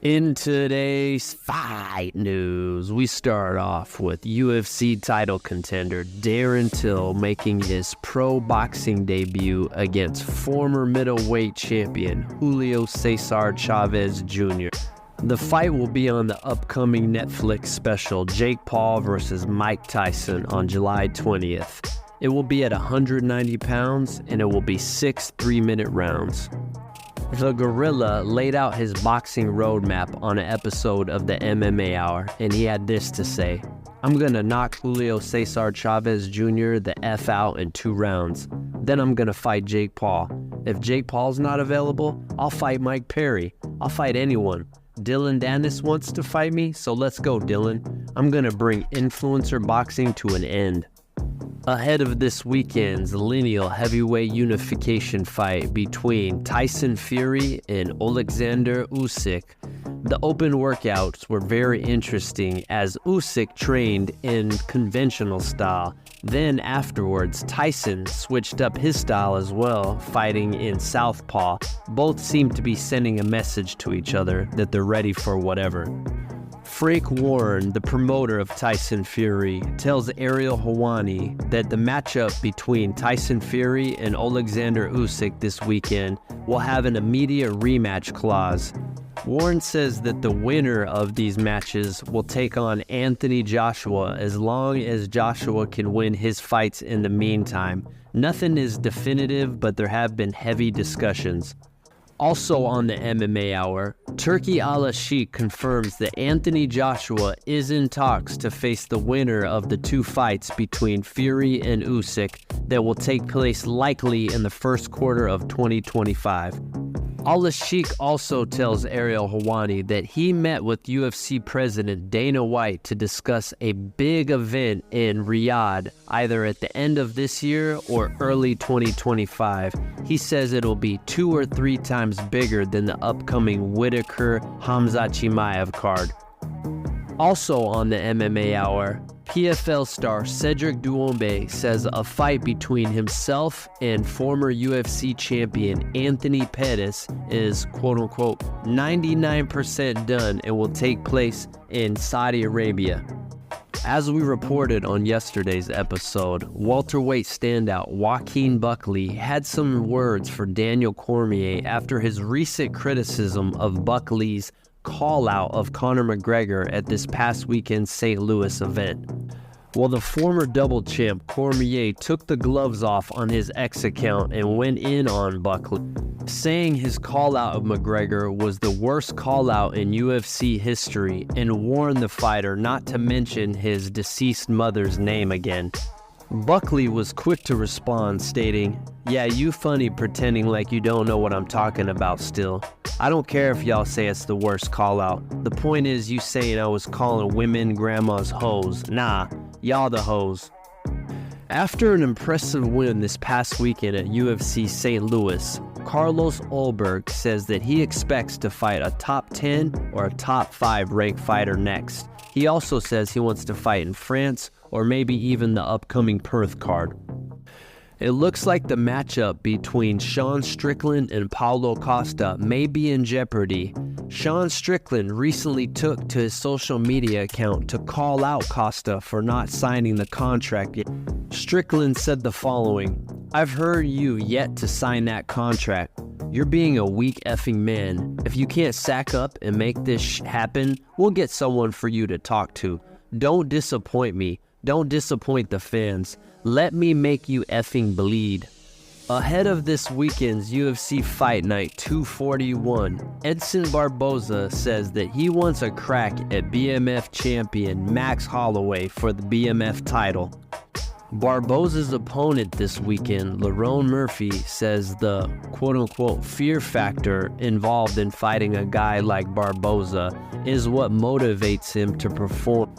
In today's fight news, we start off with UFC title contender Darren Till making his pro boxing debut against former middleweight champion Julio Cesar Chavez Jr. The fight will be on the upcoming Netflix special Jake Paul vs. Mike Tyson on July 20th. It will be at 190 pounds and it will be 6 3-minute rounds. The Gorilla laid out his boxing roadmap on an episode of the MMA Hour, and he had this to say: "I'm gonna knock Julio Cesar Chavez Jr. the F out in 2 rounds. Then I'm gonna fight Jake Paul. If Jake Paul's not available, I'll fight Mike Perry. I'll fight anyone. Dylan Dennis wants to fight me, so let's go, Dylan. I'm gonna bring influencer boxing to an end." Ahead of this weekend's lineal heavyweight unification fight between Tyson Fury and Alexander Usyk, the open workouts were very interesting as Usyk trained in conventional style. Then afterwards, Tyson switched up his style as well, fighting in southpaw. Both seem to be sending a message to each other that they're ready for whatever. Frank Warren, the promoter of Tyson Fury, tells Ariel Helwani that the matchup between Tyson Fury and Alexander Usyk this weekend will have an immediate rematch clause. Warren says that the winner of these matches will take on Anthony Joshua as long as Joshua can win his fights in the meantime. Nothing is definitive, but there have been heavy discussions. Also on the MMA Hour, Turki Al-Sheikh confirms that Anthony Joshua is in talks to face the winner of the 2 fights between Fury and Usyk that will take place likely in the first quarter of 2025. Al-Sheikh also tells Ariel Helwani that he met with UFC President Dana White to discuss a big event in Riyadh, either at the end of this year or early 2025. He says it'll be 2 or 3 times bigger than the upcoming Whitaker-Hamza Chimaev card. Also on the MMA Hour, PFL star Cedric Doumbé says a fight between himself and former UFC champion Anthony Pettis is quote-unquote 99% done and will take place in Saudi Arabia. As we reported on yesterday's episode, welterweight standout Joaquin Buckley had some words for Daniel Cormier after his recent criticism of Buckley's call-out of Conor McGregor at this past weekend's St. Louis event. Well, the former double champ Cormier took the gloves off on his X account and went in on Buckley, saying his call-out of McGregor was the worst call-out in UFC history and warned the fighter not to mention his deceased mother's name again. Buckley was quick to respond, stating, "Yeah, you funny pretending like you don't know what I'm talking about still. I don't care if y'all say it's the worst call out. The point is you saying I was calling women grandmas hoes. Nah, y'all the hoes." After an impressive win this past weekend at UFC St. Louis, Carlos Ulberg says that he expects to fight a top 10 or a top 5 ranked fighter next. He also says he wants to fight in France or maybe even the upcoming Perth card. It looks like the matchup between Sean Strickland and Paulo Costa may be in jeopardy. Sean Strickland recently took to his social media account to call out Costa for not signing the contract yet. Strickland said the following: "I've heard you yet to sign that contract. You're being a weak effing man. If you can't sack up and make this happen, we'll get someone for you to talk to. Don't disappoint me. Don't disappoint the fans. Let me make you effing bleed." Ahead of this weekend's UFC Fight Night 241, Edson Barboza says that he wants a crack at BMF champion Max Holloway for the BMF title. Barboza's opponent this weekend, Lerone Murphy, says the quote-unquote fear factor involved in fighting a guy like Barboza is what motivates him to perform.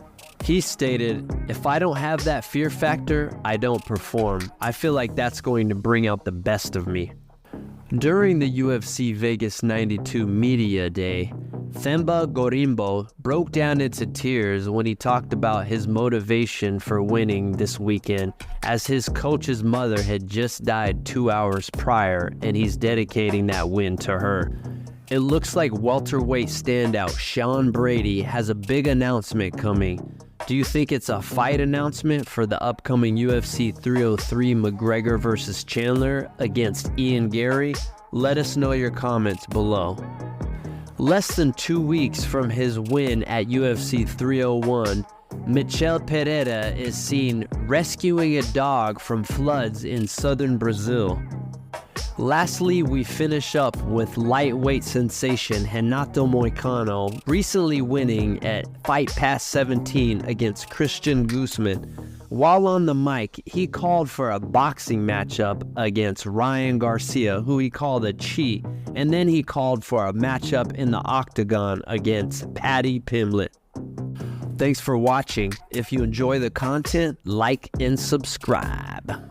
He stated, "If I don't have that fear factor, I don't perform. I feel like that's going to bring out the best of me." During the UFC Vegas 92 Media Day, Themba Gorimbo broke down into tears when he talked about his motivation for winning this weekend, as his coach's mother had just died 2 hours prior and he's dedicating that win to her. It looks like welterweight standout Sean Brady has a big announcement coming. Do you think it's a fight announcement for the upcoming UFC 303 McGregor vs. Chandler against Ian Gary? Let us know your comments below. Less than 2 weeks from his win at UFC 301, Michel Pereira is seen rescuing a dog from floods in southern Brazil. Lastly, we finish up with lightweight sensation Renato Moicano recently winning at Fight Pass 17 against Christian Guzman. While on the mic, he called for a boxing matchup against Ryan Garcia, who he called a cheat, and then he called for a matchup in the octagon against Paddy Pimblett. Thanks for watching. If you enjoy the content, like and subscribe.